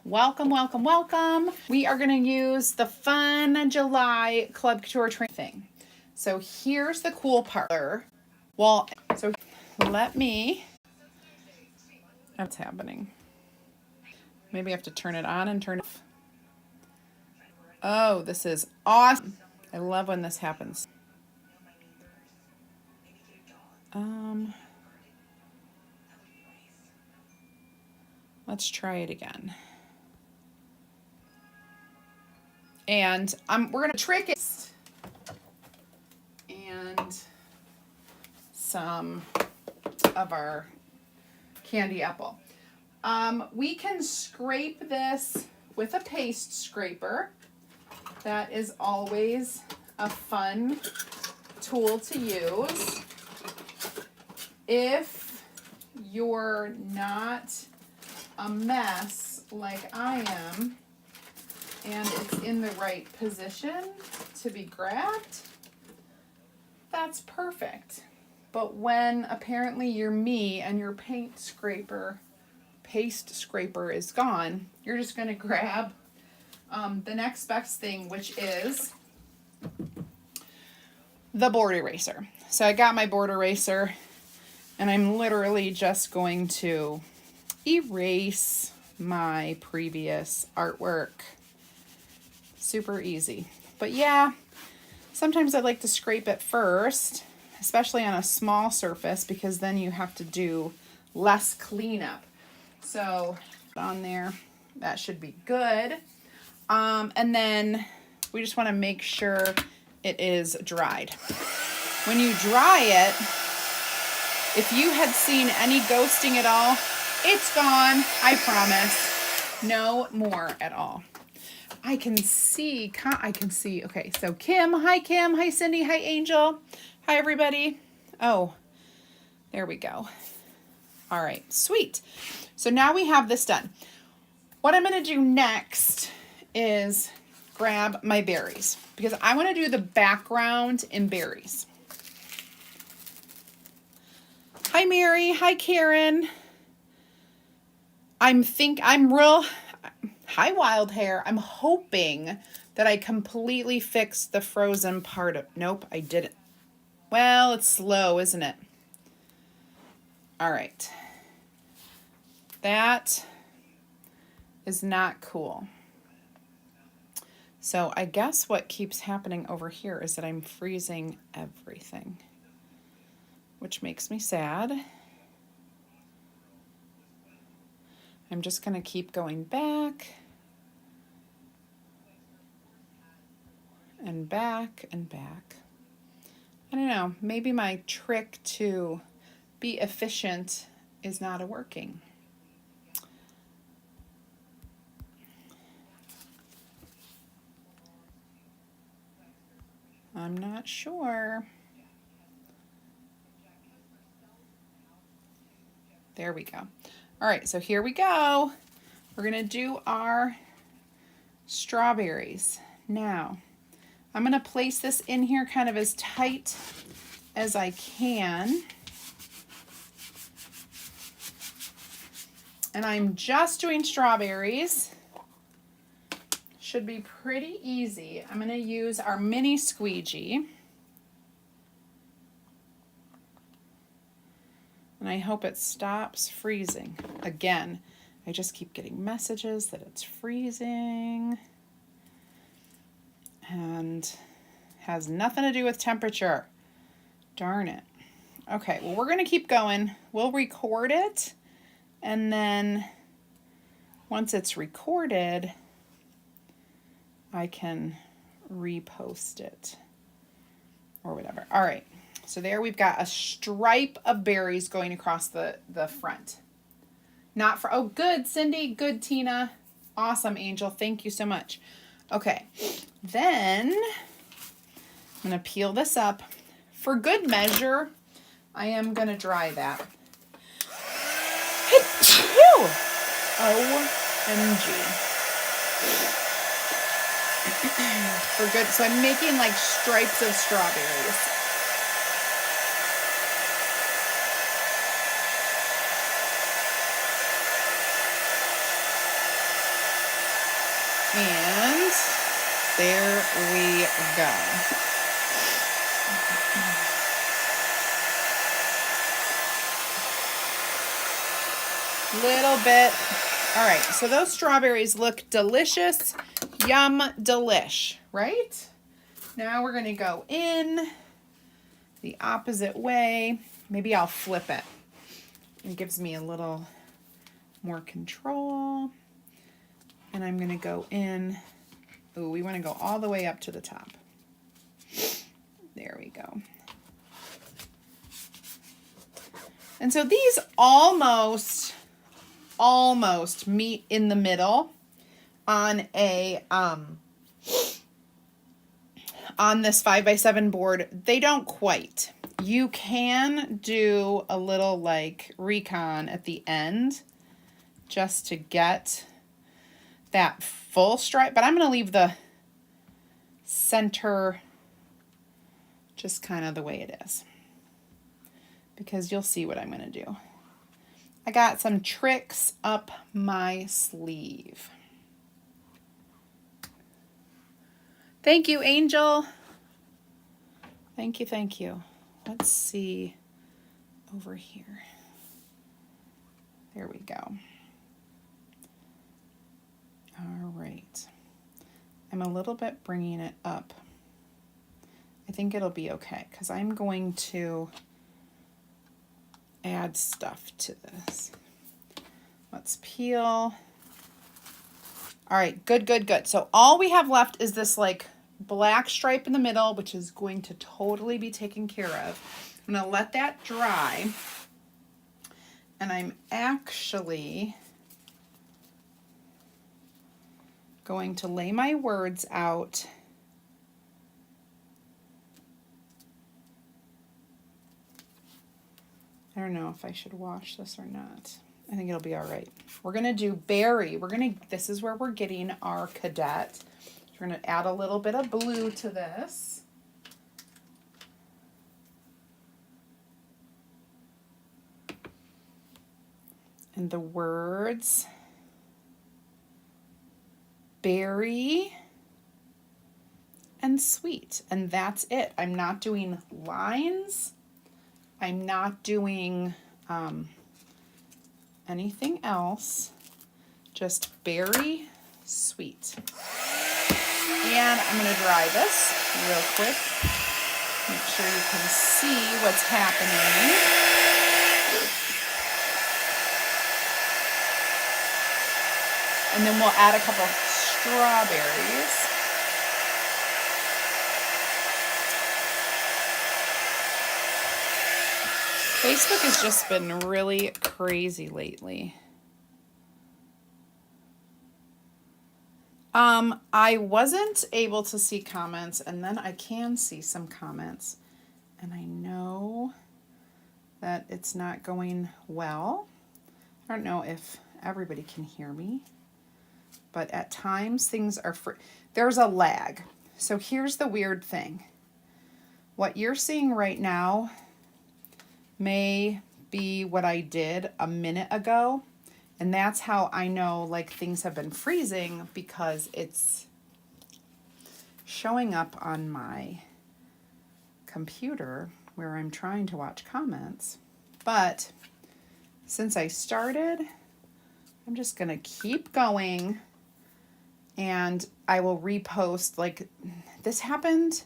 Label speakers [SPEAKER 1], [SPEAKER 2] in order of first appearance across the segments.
[SPEAKER 1] welcome, welcome, welcome. We are going to use the fun July Club Couture train thing. So here's the cool part. Well, so let me, what's happening? Maybe I have to turn it on and turn it off. Oh, this is awesome. I love when this happens. Let's try it again. And we're gonna trick it and some of our candy apple. We can scrape this with a paste scraper. That is always a fun tool to use. If you're not a mess like I am, and it's in the right position to be grabbed, that's perfect. But when apparently you're me and your paste scraper is gone, you're just gonna grab the next best thing, which is the board eraser. So I got my board eraser and I'm literally just going to erase my previous artwork. Super easy. But yeah, sometimes I like to scrape it first, especially on a small surface, because then you have to do less cleanup. So on there, that should be good. And then we just want to make sure it is dried. When you dry it, if you had seen any ghosting at all, it's gone, I promise. No more at all. I can see. Okay, so Kim, hi Cindy, hi Angel, hi everybody. Oh, there we go. All right, sweet. So now we have this done. What I'm gonna do next is grab my berries, because I wanna do the background in berries. Hi Mary, hi Karen. Hi Wild Hair. I'm hoping that I completely fixed the frozen part of, nope, I didn't. Well, it's slow, isn't it? All right. That is not cool. So I guess what keeps happening over here is that I'm freezing everything, which makes me sad. I'm just gonna keep going back and back and back. I don't know, maybe my trick to be efficient is not working. I'm not sure. There we go. All right, so here we go. We're gonna do our strawberries. Now, I'm gonna place this in here kind of as tight as I can. And I'm just doing strawberries. Should be pretty easy. I'm gonna use our mini squeegee. And I hope it stops freezing. Again, I just keep getting messages that it's freezing. And has nothing to do with temperature. Darn it. Okay, well, we're gonna keep going. We'll record it. And then once it's recorded, I can repost it or whatever. All right. So there we've got a stripe of berries going across the front. Not for, oh, good, Cindy, good, Tina. Awesome, Angel, thank you so much. Okay, then I'm gonna peel this up. For good measure, I am gonna dry that. OMG. For good, so I'm making like stripes of strawberries. And there we go. Little bit. All right, so those strawberries look delicious. Yum delish, right? Now we're gonna go in the opposite way. Maybe I'll flip it. It gives me a little more control. And I'm gonna go in. Ooh, we wanna go all the way up to the top. There we go. And so these almost meet in the middle on a on this 5x7 board. They don't quite. You can do a little like recon at the end just to get that full stripe, but I'm going to leave the center just kind of the way it is, because you'll see what I'm going to do. I got some tricks up my sleeve. Thank you, Angel. Thank you, thank you. Let's see over here. There we go. All right. I'm a little bit bringing it up. I think it'll be okay because I'm going to add stuff to this. Let's peel. All right, good, good, good. So all we have left is this like black stripe in the middle, which is going to totally be taken care of. I'm gonna let that dry. And I'm actually going to lay my words out I don't know if I should wash this or not. I think it'll be all right. We're gonna do berry. This is where we're getting our cadet. We're gonna add a little bit of blue to this. And the words berry and sweet, and that's it. I'm not doing lines. I'm not doing anything else, just berry sweet. And I'm going to dry this real quick. Make sure you can see what's happening. And then we'll add a couple strawberries. Facebook has just been really crazy lately. I wasn't able to see comments, and then I can see some comments, and I know that it's not going well. I don't know if everybody can hear me, but at times things are there's a lag. So here's the weird thing. What you're seeing right now may be what I did a minute ago, and that's how I know like things have been freezing, because it's showing up on my computer where I'm trying to watch comments. But since I started, I'm just gonna keep going, and I will repost. Like, this happened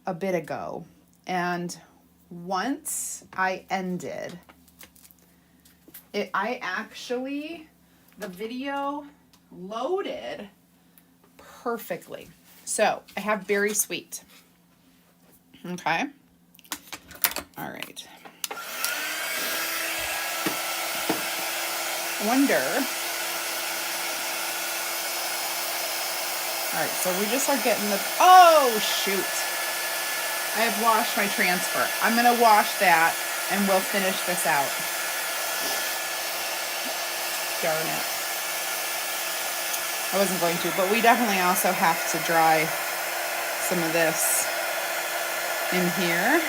[SPEAKER 1] a bit ago, and once I ended, the video loaded perfectly. So I have berry sweet. Okay. All right. Wonder. All right, so we just are getting the, oh shoot. I have washed my transfer. I'm gonna wash that and we'll finish this out. Darn it. I wasn't going to, but we definitely also have to dry some of this in here.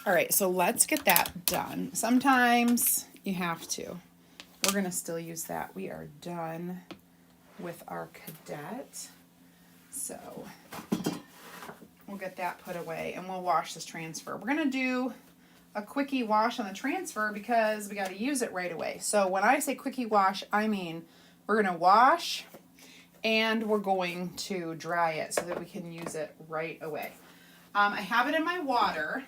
[SPEAKER 1] All right, so let's get that done. Sometimes You have to. We're going to still use that. We are done with our cadet. So we'll get that put away and we'll wash this transfer. We're going to do a quickie wash on the transfer because we got to use it right away. So when I say quickie wash, I mean we're going to wash and we're going to dry it so that we can use it right away. I have it in my water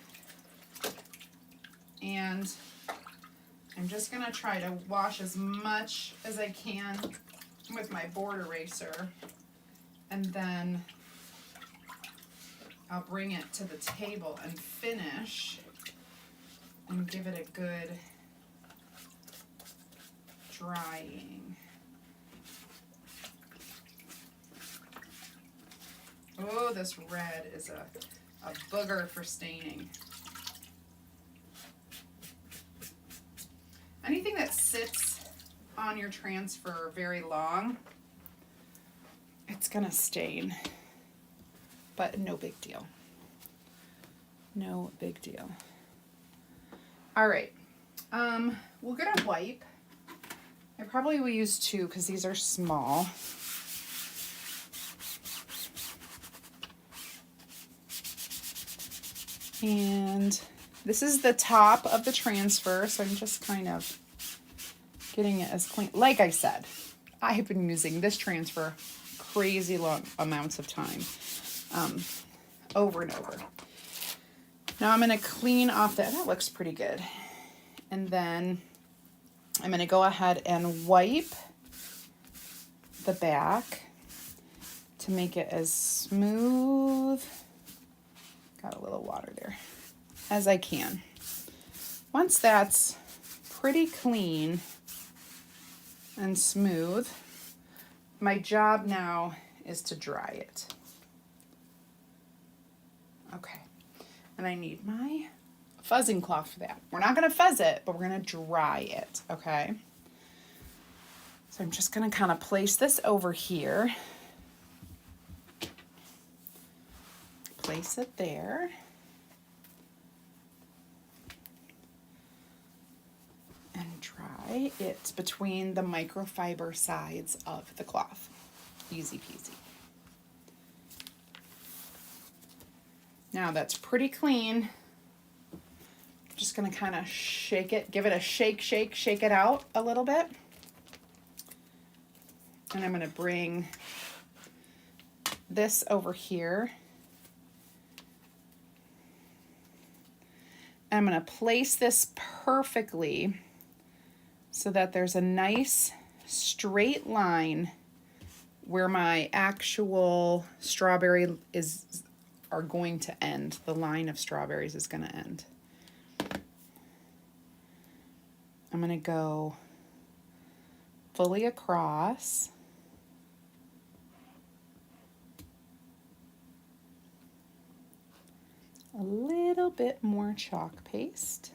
[SPEAKER 1] and I'm just going to try to wash as much as I can with my board eraser, and then I'll bring it to the table and finish and give it a good drying. Oh, this red is a booger for staining. Anything that sits on your transfer very long, it's gonna stain, but no big deal. No big deal. All right, we'll get a wipe. I probably will use 2 because these are small. And this is the top of the transfer, so I'm just kind of getting it as clean. Like I said, I have been using this transfer crazy long amounts of time, over and over. Now I'm going to clean off that. That looks pretty good. And then I'm going to go ahead and wipe the back to make it as smooth. Got a little water there. As I can. Once that's pretty clean and smooth, my job now is to dry it. Okay, and I need my fuzzing cloth for that. We're not going to fuzz it, but we're going to dry it, okay? So I'm just going to kind of place this over here. Place it there. And dry it between the microfiber sides of the cloth. Easy peasy. Now that's pretty clean. I'm just going to kind of shake it, give it a shake it out a little bit. And I'm going to bring this over here. I'm going to place this perfectly so that there's a nice straight line where my actual strawberry are going to end. The line of strawberries is going to end. I'm going to go fully across. A little bit more chalk paste.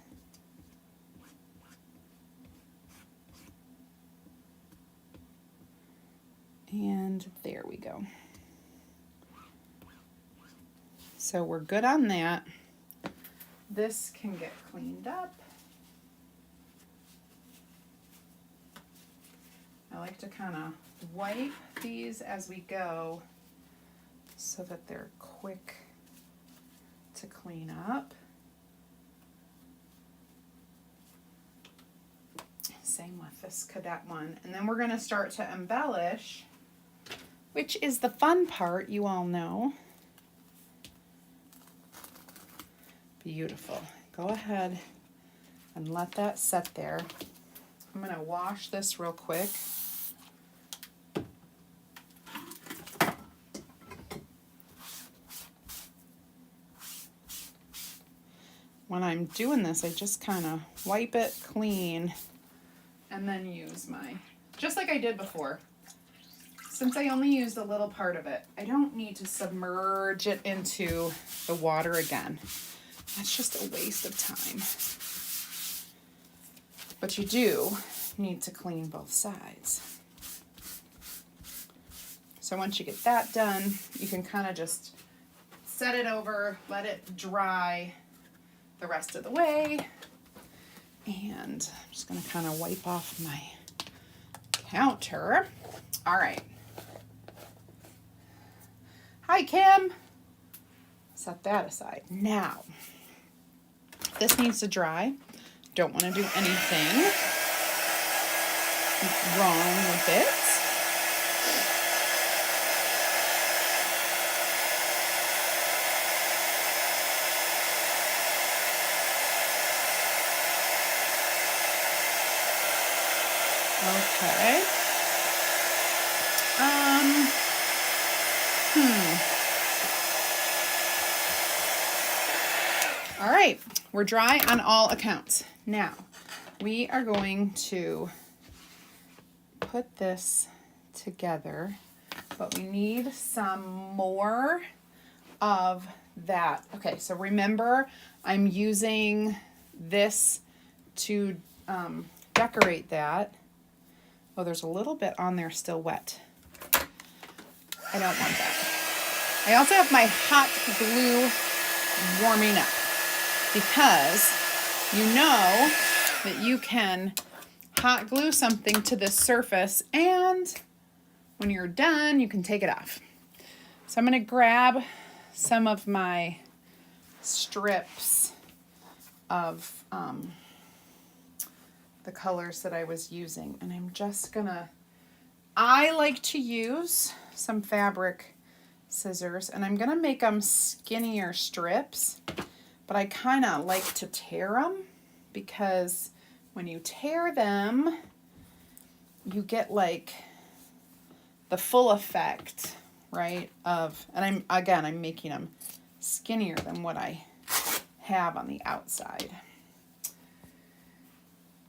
[SPEAKER 1] And there we go. So we're good on that. This can get cleaned up. I like to kind of wipe these as we go so that they're quick to clean up. Same with this cadet one. And then we're going to start to embellish, which is the fun part, you all know. Beautiful. Go ahead and let that set there. I'm going to wash this real quick. When I'm doing this, I just kind of wipe it clean and then use just like I did before. Since I only used a little part of it, I don't need to submerge it into the water again. That's just a waste of time. But you do need to clean both sides. So once you get that done, you can kind of just set it over, let it dry the rest of the way, And I'm just going to kind of wipe off my counter. All right. Hi, Kim. Set that aside. Now, this needs to dry. Don't want to do anything wrong with it. Okay. All right, we're dry on all accounts. Now, we are going to put this together, but we need some more of that. Okay, so remember, I'm using this to decorate that. Oh, there's a little bit on there still wet. I don't want that. I also have my hot glue warming up because you know that you can hot glue something to this surface and when you're done, you can take it off. So I'm going to grab some of my strips of the colors that I was using, and I'm just gonna, I like to use some fabric scissors, and I'm gonna make them skinnier strips, but I kind of like to tear them because when you tear them, you get like the full effect, right, of, and I'm making them skinnier than what I have on the outside.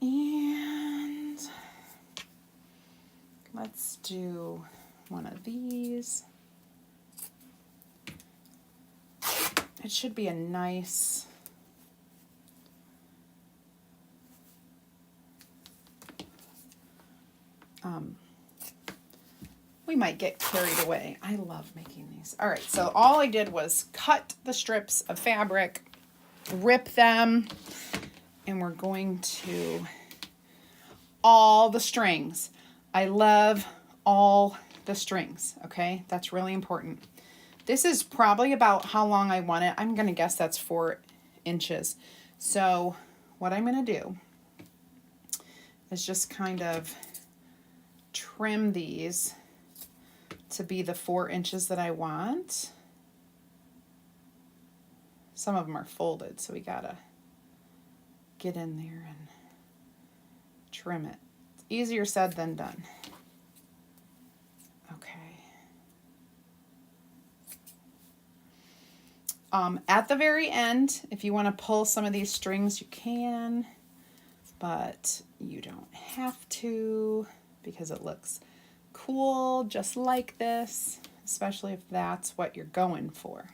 [SPEAKER 1] And let's do one of these. It should be a nice we might get carried away. I love making these. All right, so all I did was cut the strips of fabric, rip them, and we're going to all the strings. I love all the strings, okay? That's really important. This is probably about how long I want it. I'm going to guess that's 4 inches. So what I'm going to do is just kind of trim these to be the 4 inches that I want. Some of them are folded, so we gotta get in there and trim it. It's easier said than done. Okay. At the very end, if you want to pull some of these strings, you can, but you don't have to because it looks cool just like this, especially if that's what you're going for.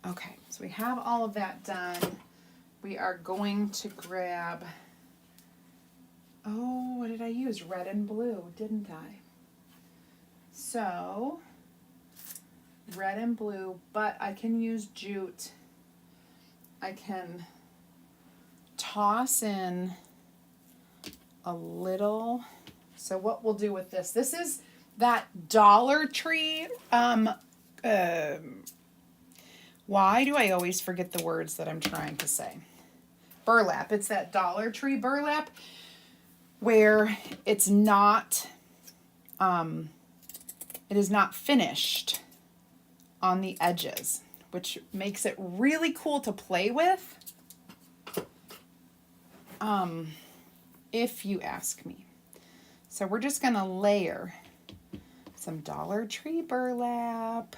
[SPEAKER 1] Okay, so we have all of that done. We are going to grab, oh, what did I use? Red and blue, didn't I? So, red and blue, but I can use jute. I can toss in a little. So what we'll do with this is that Dollar Tree, why do I always forget the words that I'm trying to say? Burlap. It's that Dollar Tree burlap where it's not, it is not finished on the edges, which makes it really cool to play with, if you ask me. So we're just gonna layer some Dollar Tree burlap,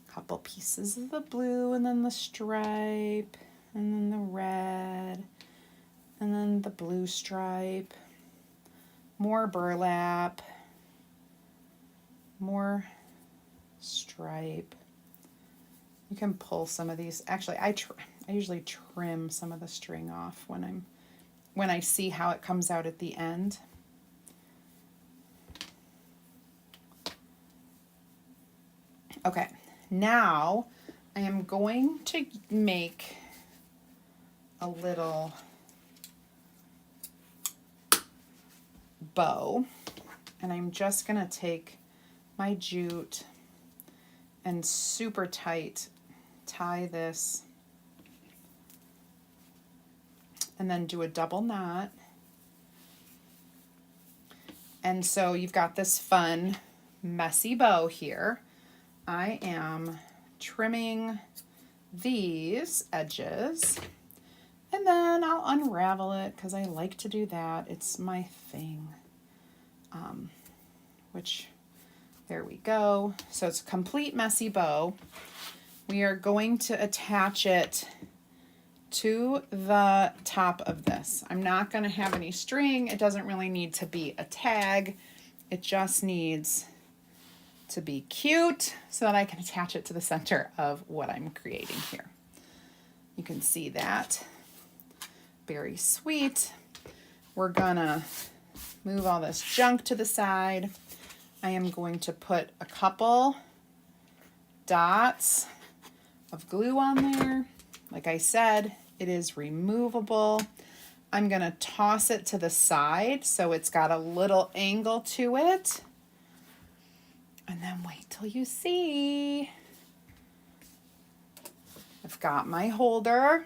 [SPEAKER 1] a couple pieces of the blue, and then the stripe, and then the red, and then the blue stripe, more burlap, more stripe. You can pull some of these. Actually, I usually trim some of the string off when I see how it comes out at the end. Okay, now I am going to make a little bow, and I'm just going to take my jute and super tight tie this, and then do a double knot. And so you've got this fun, messy bow here. I am trimming these edges, and then I'll unravel it because I like to do that. It's my thing. Which, there we go. So it's a complete messy bow. We are going to attach it to the top of this. I'm not going to have any string. It doesn't really need to be a tag. It just needs to be cute so that I can attach it to the center of what I'm creating here. You can see that. Very sweet. We're gonna move all this junk to the side. I am going to put a couple dots of glue on there. Like I said, it is removable. I'm gonna toss it to the side so it's got a little angle to it. And then wait till you see. I've got my holder.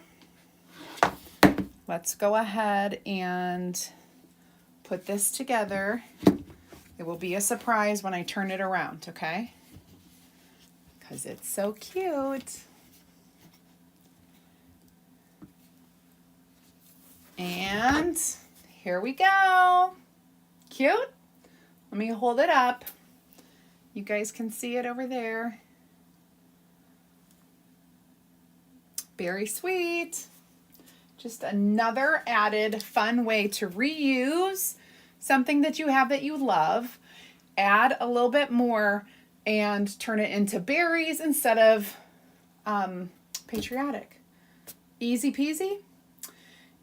[SPEAKER 1] Let's go ahead and put this together. It will be a surprise when I turn it around, okay? Because it's so cute. And here we go. Cute? Let me hold it up. You guys can see it over there. Very sweet. Just another added fun way to reuse something that you have that you love. Add a little bit more and turn it into berries instead of patriotic. Easy peasy.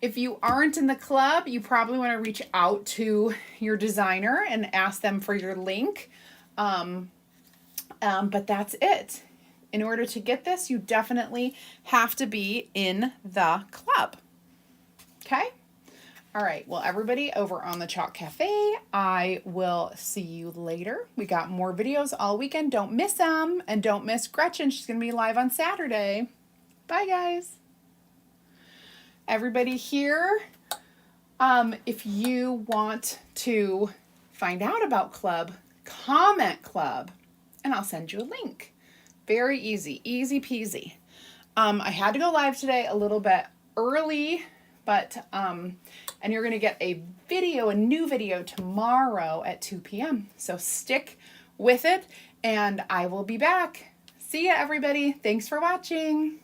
[SPEAKER 1] If you aren't in the club, you probably want to reach out to your designer and ask them for your link. But that's it. In order to get this, you definitely have to be in the club. Okay? All right. Well, everybody over on the Chalk Cafe, I will see you later. We got more videos all weekend. Don't miss them. And don't miss Gretchen. She's going to be live on Saturday. Bye, guys. Everybody here, if you want to find out about club, comment club, and I'll send you a link. Very easy, easy peasy. I had to go live today a little bit early, but, and you're going to get a new video tomorrow at 2 p.m. So stick with it, and I will be back. See ya, everybody. Thanks for watching.